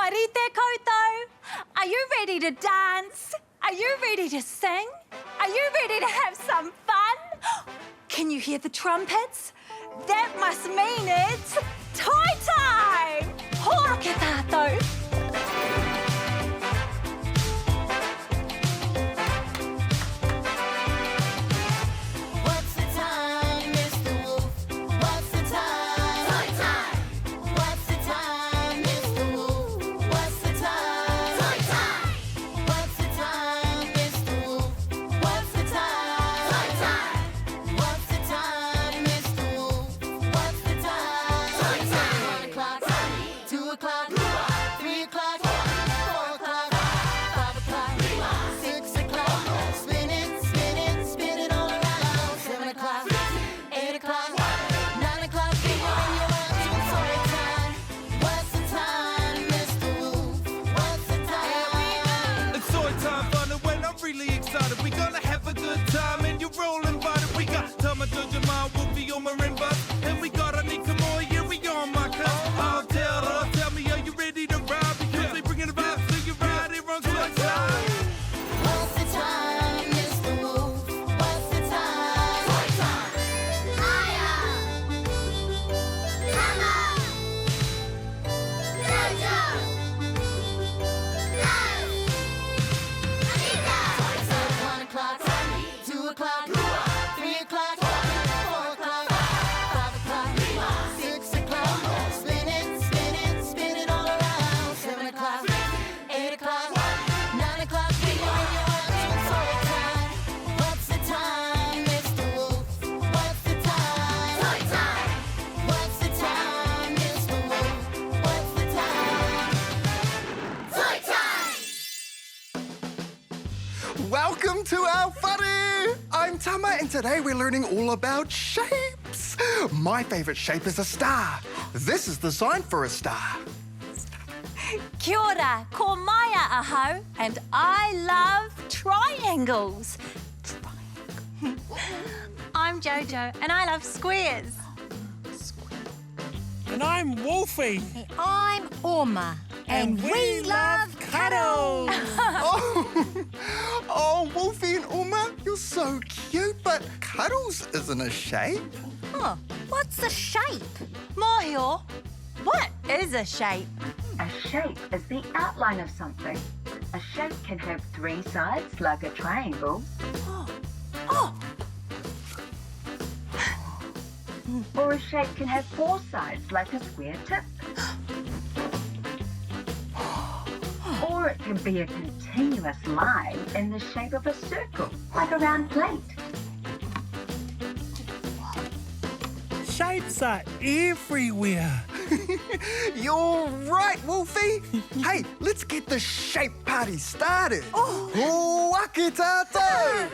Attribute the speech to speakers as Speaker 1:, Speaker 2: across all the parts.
Speaker 1: Warite koutou. Are you ready to dance? Are you ready to sing? Are you ready to have some fun? Can you hear the trumpets? That must mean it's toy time! Hōroke tātou.
Speaker 2: Welcome to our whare! I'm Tama and today we're learning all about shapes. My favourite shape is a star. This is the sign for a star.
Speaker 1: Kia ora, ko Maya ahau, and I love triangles. I'm Jojo, and I love squares.
Speaker 3: And I'm Wolfie.
Speaker 4: I'm Orma.
Speaker 3: And we love cuddles.
Speaker 2: Oh, Wolfie and Uma, you're so cute, but cuddles isn't a shape.
Speaker 4: Oh, what's a shape?
Speaker 1: Mōhio, what is a shape?
Speaker 5: A shape is the outline of something. A shape can have three sides, like a triangle.
Speaker 1: Oh,
Speaker 5: Or a shape can have four sides, like a square tip. Or it can be a continuous line in the shape of a circle, like a round plate.
Speaker 3: Shapes are everywhere.
Speaker 2: You're right, Wolfie. Hey, let's get the shape party started. Wake tātou.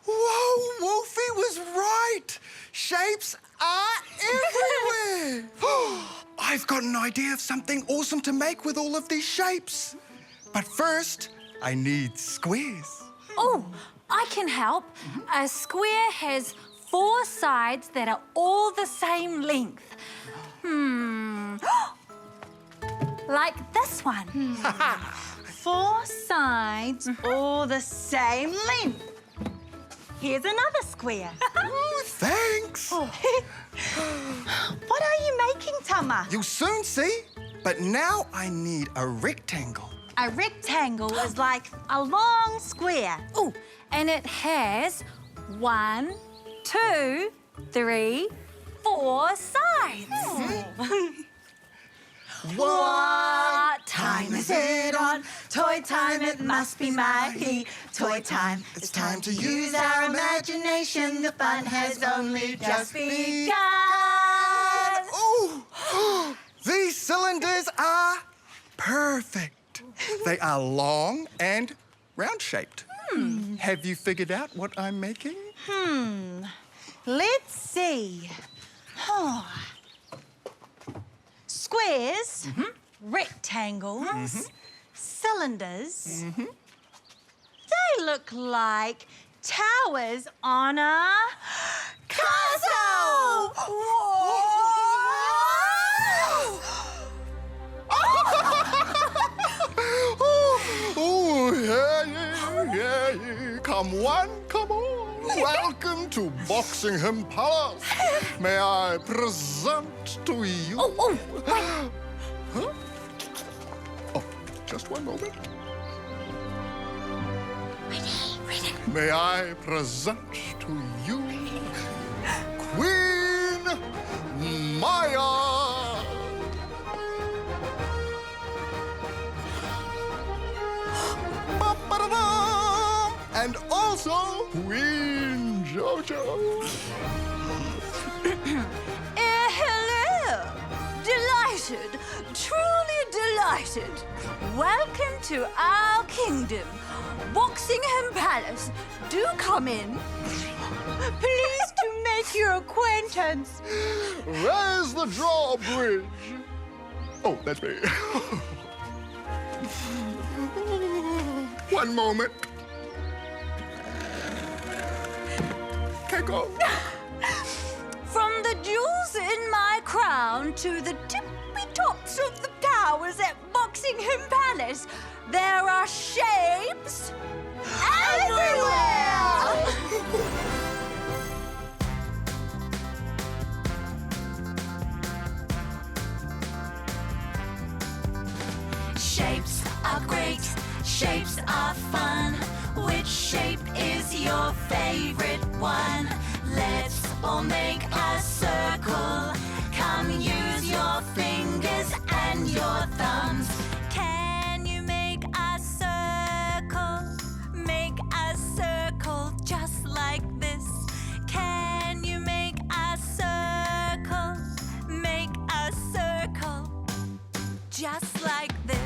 Speaker 2: Whoa, Wolfie was right. Shapes are everywhere. I've got an idea of something awesome to make with all of these shapes. But first, I need squares.
Speaker 1: oh, I can help. A square has four sides that are all the same length. Like this one.
Speaker 4: Four sides, all the same length. Here's another square.
Speaker 2: Thanks.
Speaker 4: What are you making, Tama?
Speaker 2: You'll soon see. But now I need a rectangle.
Speaker 4: A rectangle is like a long square.
Speaker 1: Oh, and it has 1, 2, 3, 4 sides.
Speaker 4: What time is it on? Toy time, it must be mahi. Toy time, it's time to use our imagination. The fun has only just begun.
Speaker 2: Oh, these cylinders are perfect. They are long and round-shaped. Have you figured out what I'm making?
Speaker 4: Let's see. Squares, rectangles, cylinders. They look like towers on a castle.
Speaker 2: Someone, come on. Welcome to Boxingham Palace. May I present to you... Huh? Oh, just one moment. May I present to you Queen Maya. Ba-ba-da-da! And also Queen Jojo.
Speaker 1: Hello. Delighted, truly delighted. Welcome to our kingdom, Boxingham Palace. Do come in. Pleased to make your acquaintance.
Speaker 2: Raise the drawbridge. Oh, that's me. One moment. Can't go.
Speaker 1: From the jewels in my crown to the tippy tops of the towers at Boxingham Palace, there are shapes everywhere!
Speaker 4: Shapes are great, shapes are fun. Which shape is your favorite one? Let's all make a circle. Come use your fingers and your thumbs.
Speaker 1: Can you make a circle? Make a circle just like this. Can you make a circle? Make a circle just like this.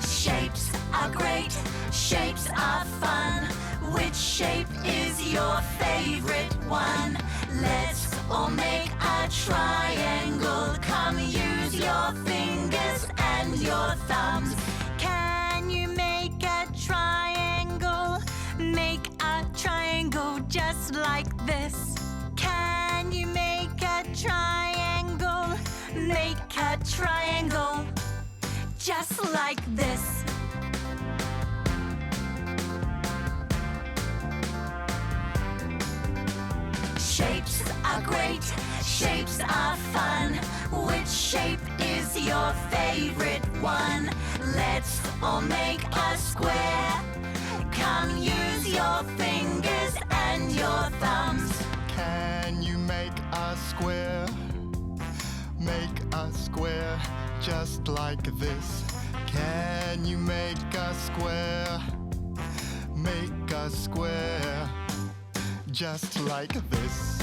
Speaker 4: Shapes are great, shapes are fun. Which shape is your favorite one? Let's all make a triangle. Come use your fingers and your thumbs.
Speaker 1: Can you make a triangle? Make a triangle just like this. Can you make a triangle? Make a triangle just like this.
Speaker 4: Shapes are great, shapes are fun. Which shape is your favorite one? Let's all make a square. Come use your fingers and your thumbs.
Speaker 2: Can you make a square? Make a square just like this. Can you make a square? Make a square just like this.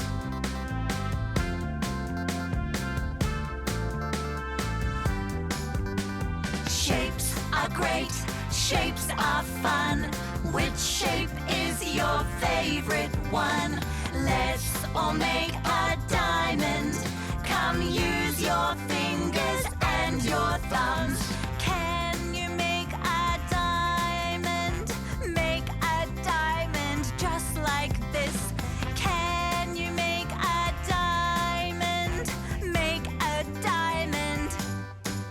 Speaker 4: Shapes are great, shapes are fun. Which shape is your favorite one? Let's all make a diamond. Come use your fingers and your thumbs.
Speaker 1: Can you make a diamond? Make a diamond just like this. Can you make a diamond? Make a diamond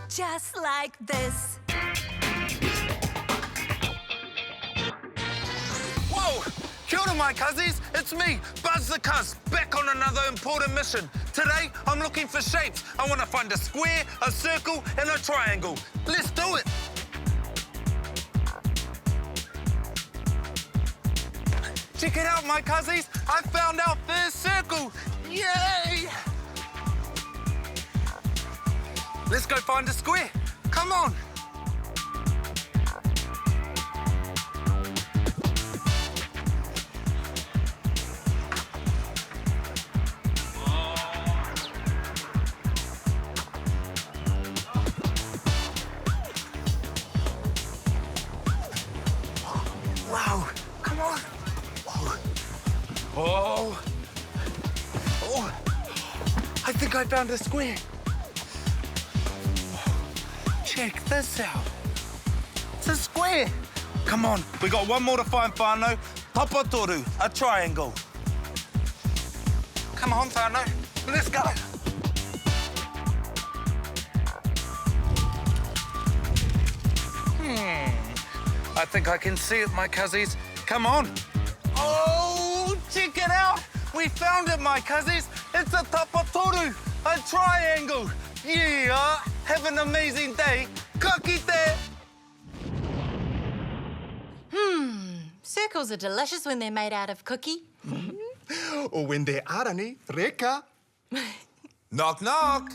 Speaker 1: just like this.
Speaker 6: Whoa! Kia ora, my cuzzies. It's me, Buzz the Cuz, back on another important mission. Today, I'm looking for shapes. I want to find a square, a circle, and a triangle. Let's do it. Check it out, my cuzzies. I found our first circle. Yay! Let's go find a square. Come on. Wow, come on. Oh. Oh. I think I found a square. Check this out. It's a square. Come on, we got one more to find, whānau. Tapatoru, a triangle. Come on, whānau, let's go. I think I can see it, my cuzzies. Come on. Oh, check it out. We found it, my cuzzies. It's a tapatoru, a triangle. Yeah, have an amazing day. Ka kite.
Speaker 4: Circles are delicious when they're made out of cookie.
Speaker 2: Or when they're arani, reka.
Speaker 6: Knock, knock.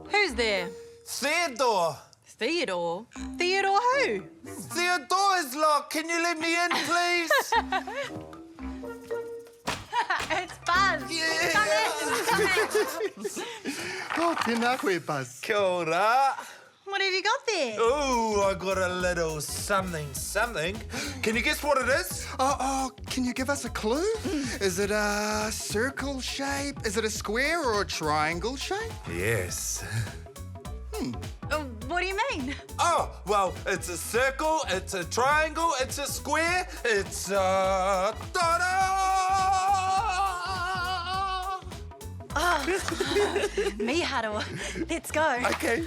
Speaker 4: Who's there?
Speaker 6: Theodore.
Speaker 4: Theodore. Theodore who?
Speaker 6: Theodore is locked. Can you let me in, please?
Speaker 4: It's Buzz.
Speaker 6: Yeah.
Speaker 4: Come in.
Speaker 2: Oh, tēnā koe, Buzz.
Speaker 6: Kia ora.
Speaker 4: What have you got there?
Speaker 6: Oh, I got a little something. Can you guess what it is?
Speaker 2: Oh, can you give us a clue? Is it a circle shape? Is it a square or a triangle shape?
Speaker 6: Yes.
Speaker 4: What do you mean?
Speaker 6: Oh, well, it's a circle, it's a triangle, it's a square, it's a... Ta-da!
Speaker 4: Miharo. Let's go.
Speaker 2: Okay.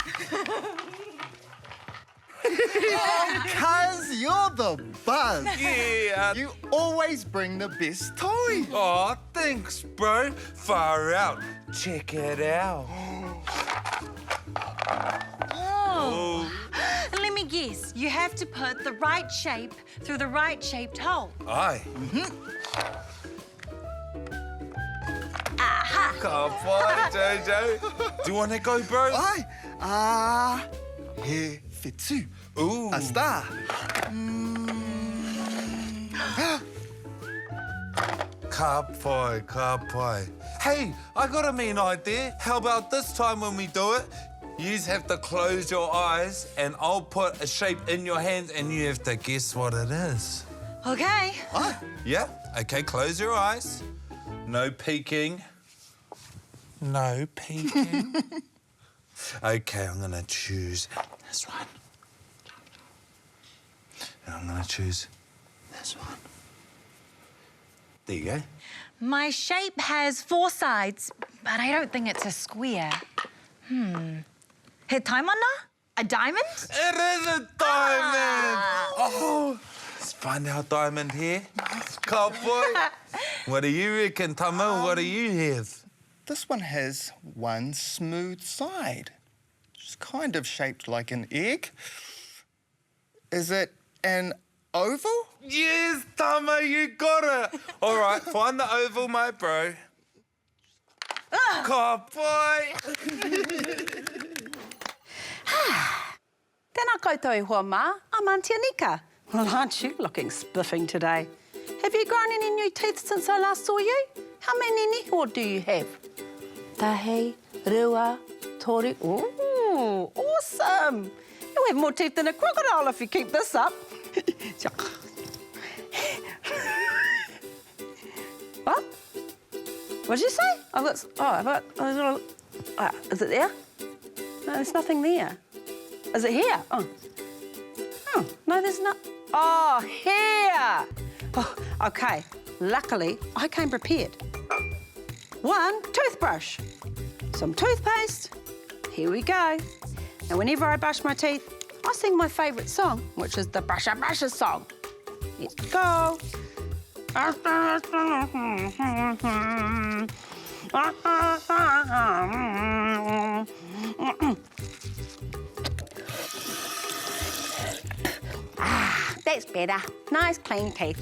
Speaker 2: Cuz you're the Buzz.
Speaker 6: Yeah.
Speaker 2: You always bring the best toy.
Speaker 6: Oh, thanks, bro. Far out. Check it out.
Speaker 4: Oh. Let me guess. You have to put the right shape through the right shaped hole.
Speaker 6: Aye.
Speaker 4: Aha!
Speaker 6: Come on, Jojo. Do you want to go, bro?
Speaker 2: Ai. He whetū.
Speaker 6: Ooh.
Speaker 2: A star.
Speaker 6: Ka pai. Hey, I got a mean idea. How about this time when we do it? You have to close your eyes and I'll put a shape in your hands and you have to guess what it is.
Speaker 4: Okay.
Speaker 6: Yeah? Okay, close your eyes. No peeking. No peeking. Okay, I'm gonna choose this one. And I'm gonna choose this one. There you go.
Speaker 4: My shape has 4 sides, but I don't think it's a square. He taimana? A diamond?
Speaker 6: It is a diamond! Oh, let's find our diamond here. Cowboy. What do you reckon, Tama? What do you have?
Speaker 2: This one has one smooth side. It's kind of shaped like an egg. Is it an oval?
Speaker 6: Yes, Tama, you got it. All right, find the oval, my bro. Cowboy.
Speaker 7: Tēnā koutou i hoa mā, I'm Auntie Anika. Well, aren't you looking spiffing today? Have you grown any new teeth since I last saw you? How many niho do you have? Tahi, rua, tori. Ooh, awesome. You'll have more teeth than a crocodile if you keep this up. What? What did you say? Is it there? No, there's nothing there. Is it here? Oh, no, there's not. Oh, here. Oh, okay. Luckily, I came prepared. 1 toothbrush, some toothpaste. Here we go. Now, whenever I brush my teeth, I sing my favourite song, which is the Brusher Brusher song. Let's go. That's better. Nice, clean teeth.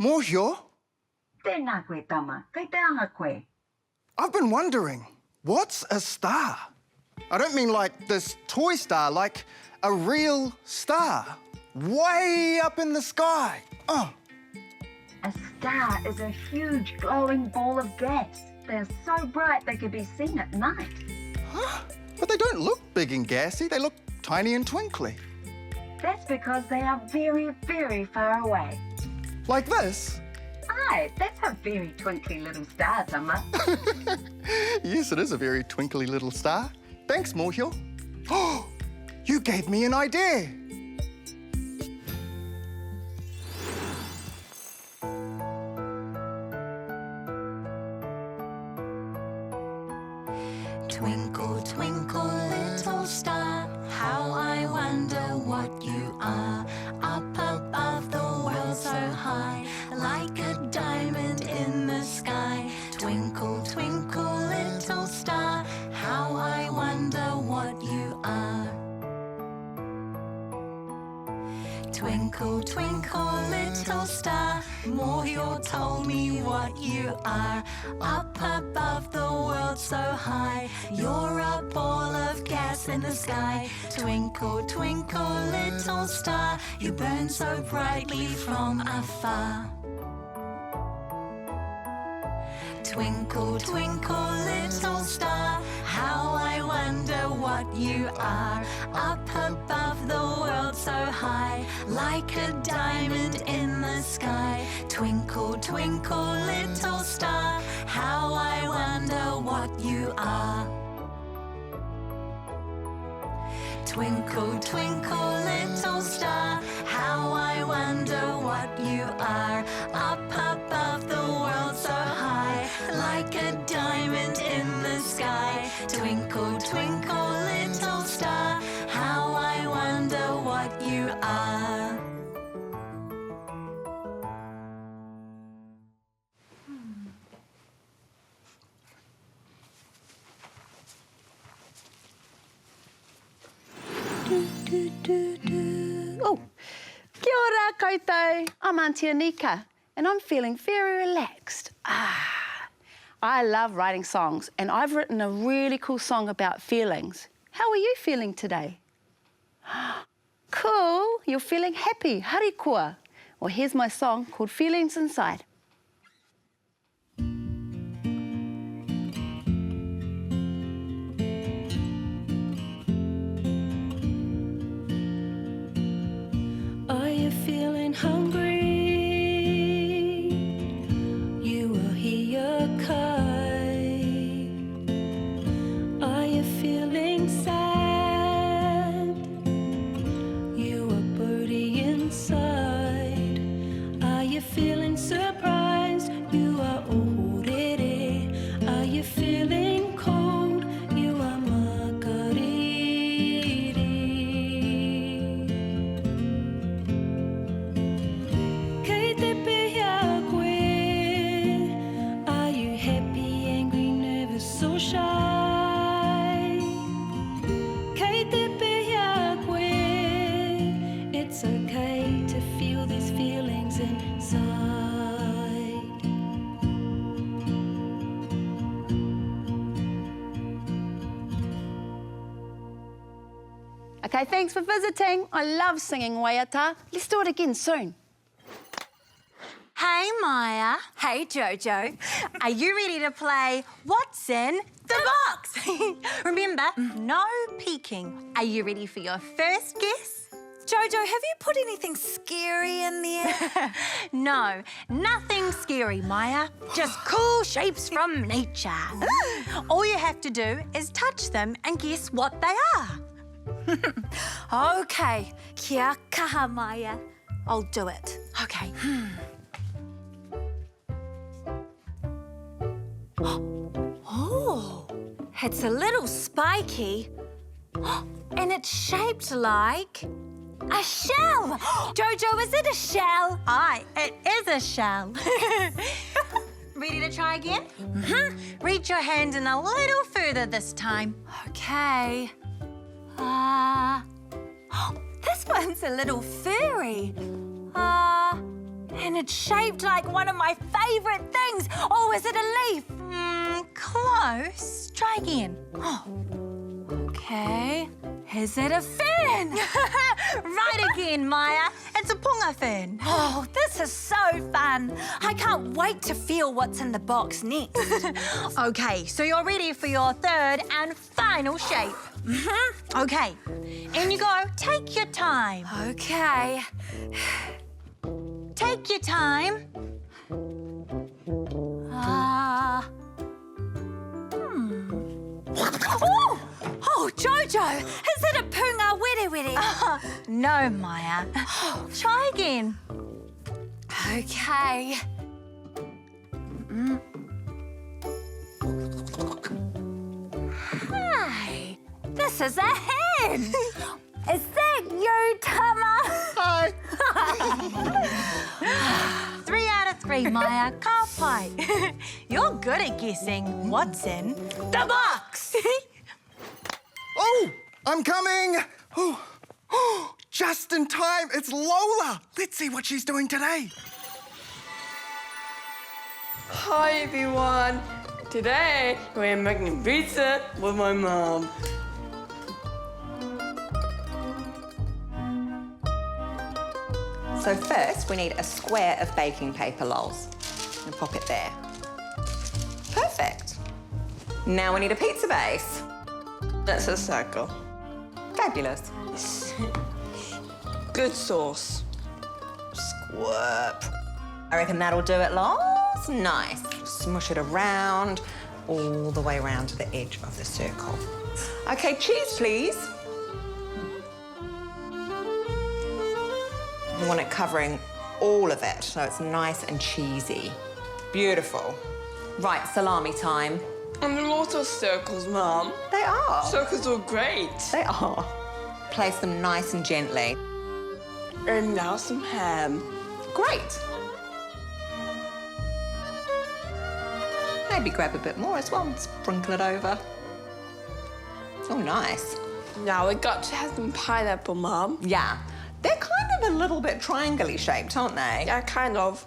Speaker 2: Mōhio,
Speaker 5: Tēnā koe, Tama. Kei te anga koe.
Speaker 2: I've been wondering, what's a star? I don't mean like this toy star, like a real star. Way up in the sky. Oh,
Speaker 5: A star is a huge glowing ball of gas. They're so bright they can be seen at night.
Speaker 2: but they don't look big and gassy. They look tiny and twinkly.
Speaker 5: That's because they are very, very far away.
Speaker 2: Like this.
Speaker 5: Aye, that's a very twinkly little star, Tama.
Speaker 2: Yes, it is a very twinkly little star. Thanks, Mōhio. Oh, you gave me an idea.
Speaker 1: Twinkle, twinkle, little star,
Speaker 4: Twinkle, twinkle, little star, Morior told me what you are. Up above the world so high, you're a ball of gas in the sky. Twinkle, twinkle, little star, you burn so brightly from afar. Twinkle, twinkle, little star, how I wonder what you are. Up above the world so high, like a diamond in the sky. Twinkle, twinkle, little star, how I wonder what you are. Twinkle, twinkle, little star, how I wonder what you are. Up above the world so high, like a diamond in the sky. Twinkle, twinkle, little star, how I wonder what you are.
Speaker 7: Oh, kia ora koutou. I'm Auntie Anika and I'm feeling very relaxed. I love writing songs and I've written a really cool song about feelings. How are you feeling today? Cool, you're feeling happy, harikoa. Well, here's my song called Feelings Inside. Are you feeling hungry? You will hear your kite. Are you feeling sad? You are birdie inside. Are you feeling surprised? You are orere. Are you feeling cold? You are makariri. Kei te pehea koe. Are you happy, angry, nervous, or shy? Kei te pehea koe. It's okay to feel these feelings inside. Okay, thanks for visiting. I love singing Waiata. Let's do it again soon.
Speaker 4: Hey, Maya.
Speaker 1: Hey, Jojo.
Speaker 4: Are you ready to play What's in the Box? Remember, no peeking. Are you ready for your first guess?
Speaker 1: Jojo, have you put anything scary in there?
Speaker 4: No, nothing scary, Maya. Just cool shapes from nature. All you have to do is touch them and guess what they are.
Speaker 1: Okay, kia kaha, Maya. I'll do it.
Speaker 4: Okay.
Speaker 1: Oh, it's a little spiky. And it's shaped like a shell. Jojo, is it a shell?
Speaker 4: Aye, it is a shell. Ready to try again? Reach your hand in a little further this time.
Speaker 1: Okay. This one's a little furry. And it's shaped like one of my favourite things. Oh, is it a leaf?
Speaker 4: Close. Try again.
Speaker 1: Okay. Is it a fern?
Speaker 4: Right again, Maya. It's a punga fern.
Speaker 1: Oh, this is so fun. I can't wait to feel what's in the box next.
Speaker 4: Okay, so you're ready for your third and final shape. Okay, in you go. Take your time.
Speaker 1: Okay.
Speaker 4: Take your time.
Speaker 1: Oh, Jojo, is it a punga wiri wiri?
Speaker 4: No, Maya. Try again.
Speaker 1: Okay. Hi, this is a hen. Is that you, Tama?
Speaker 2: Hi.
Speaker 4: 3 out of 3, Maya. Ka pai. You're good at guessing what's in the box.
Speaker 2: Oh, I'm coming. Oh. Just in time, it's Lola. Let's see what she's doing today.
Speaker 8: Hi everyone! Today we're making pizza with my mom.
Speaker 4: So first, we need a square of baking paper, lols. And pop it there. Perfect. Now we need a pizza base.
Speaker 8: That's a circle.
Speaker 4: Fabulous.
Speaker 8: Good sauce.
Speaker 4: Squirp. I reckon that'll do it, lols. Nice. Smush it around, all the way around to the edge of the circle. Okay, cheese, please. We want it covering all of it, so it's nice and cheesy. Beautiful. Right, salami time.
Speaker 8: And a lot of circles, Mom.
Speaker 4: They are.
Speaker 8: Circles are great.
Speaker 4: They are. Place them nice and gently.
Speaker 8: And now some ham.
Speaker 4: Great. Maybe grab a bit more as well and sprinkle it over. Oh, nice.
Speaker 8: Now we got to have some pineapple, Mom.
Speaker 4: Yeah. They're kind of a little bit triangle-y shaped, aren't they?
Speaker 8: Yeah, kind of.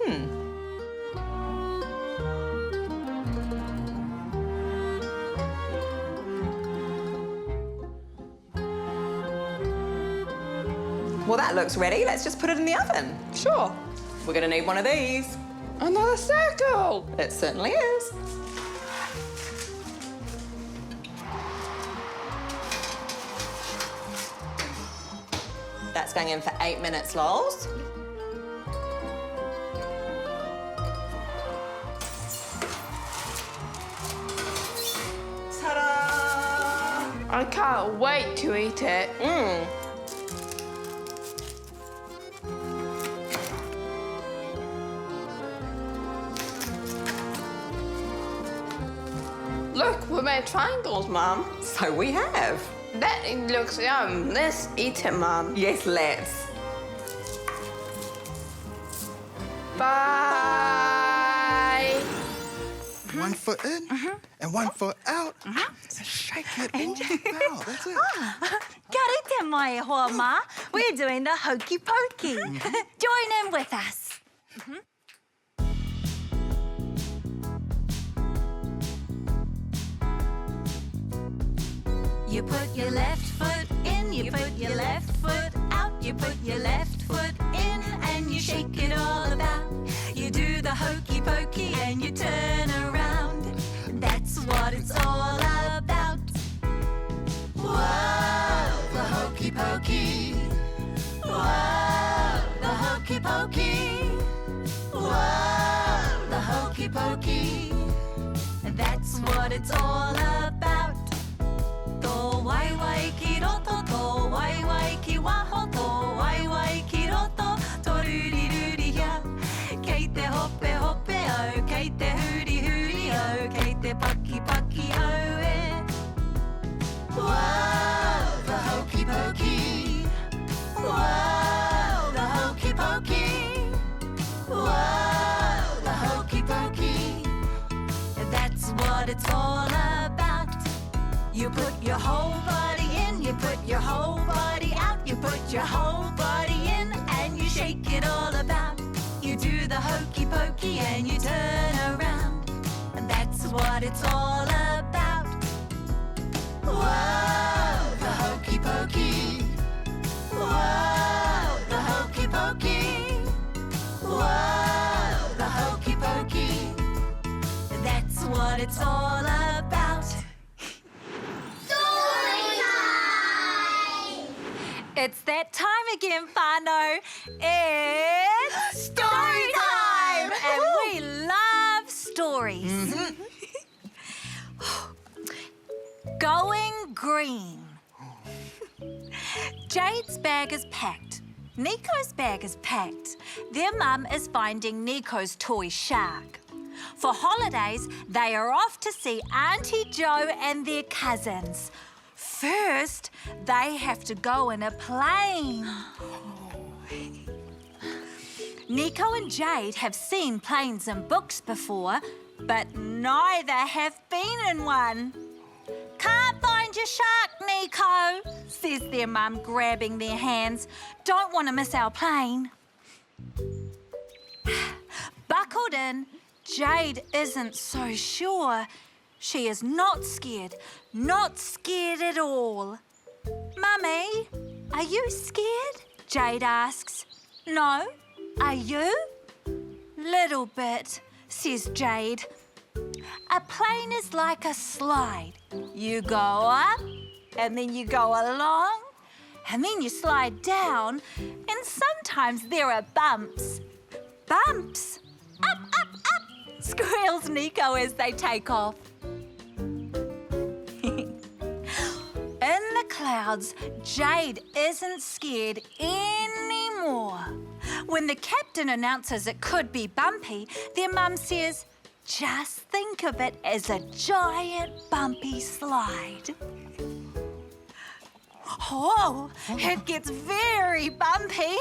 Speaker 4: Well, that looks ready. Let's just put it in the oven.
Speaker 8: Sure.
Speaker 4: We're gonna need one of these.
Speaker 8: Another circle.
Speaker 4: It certainly is. That's going in for 8 minutes, lols. Ta-da!
Speaker 8: I can't wait to eat it. Look, we made triangles, Mom.
Speaker 4: So we have.
Speaker 8: That looks yum. Let's eat it, Mom.
Speaker 4: Yes, let's.
Speaker 8: Bye.
Speaker 2: One foot in and one foot out. Shake it all out. That's it.
Speaker 1: Karite mai hoa ma. We're doing the hokey pokey. Join in with us. You put your left foot in, you put your left foot out, you put your left foot in and you shake it all about. You do the hokey pokey and you turn around. That's what it's all about. Whoa, the hokey pokey. Whoa, the hokey pokey. Whoa, the hokey pokey. That's what it's all about. To wai wai ki roto, to wai wai ki waho, to wai wai ki roto, to ruri ruri ya. Kei te hope hope au, kei te huri huri au, kei te paki paki au e. Whoa, the hokey pokey. Whoa, the hokey pokey. Whoa, the hokey pokey. That's what it's all about. You put your whole body in, you put your whole body out, you put your whole body in and you shake it all about. You do the hokey pokey and you turn around, and that's what it's all about. Whoa, the hokey pokey. Whoa, the hokey pokey. Whoa, the hokey pokey. That's what it's all about. It's that time again, whānau. It's story time! And we love stories. Going green. Jade's bag is packed. Nico's bag is packed. Their mum is finding Nico's toy shark. For holidays, they are off to see Auntie Jo and their cousins. First, they have to go in a plane. Nico and Jade have seen planes in books before, but neither have been in one. Can't find your shark, Nico, says their mum, grabbing their hands. Don't want to miss our plane. Buckled in, Jade isn't so sure. She is not scared at all. Mummy, are you scared? Jade asks. No, are you? Little bit, says Jade. A plane is like a slide. You go up, and then you go along, and then you slide down, and sometimes there are bumps. Bumps! Up, up, up! Squeals Nico as they take off. In the clouds, Jade isn't scared anymore. When the captain announces it could be bumpy, their mum says, just think of it as a giant bumpy slide. Oh, it gets very bumpy.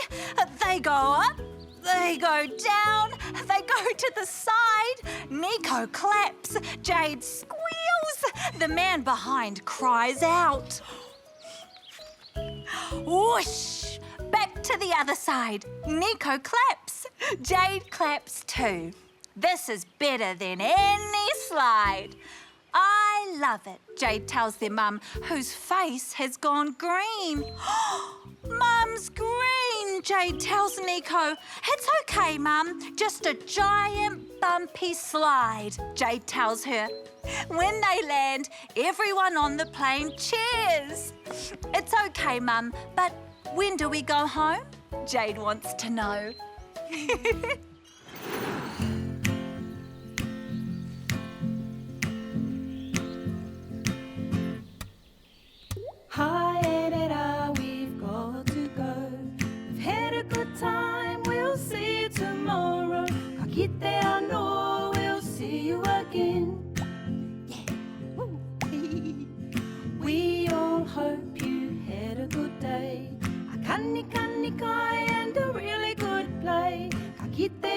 Speaker 1: They go up, they go down, they go to the side. Nico claps, Jade squeals. The man behind cries out. Whoosh! Back to the other side. Nico claps. Jade claps too. This is better than any slide. I love it, Jade tells their mum, whose face has gone green. Mum's green, Jade tells Nico. It's okay, Mum, just a giant bumpy slide, Jade tells her. When they land, everyone on the plane cheers. It's okay, Mum, but when do we go home? Jade wants to know.
Speaker 4: Hi, Edita, we've got to go. We've had a good time, we'll see you tomorrow. Kakite ano, we'll see you again. We all hope you had a good day. A kani kani kai and a really good play. Kakite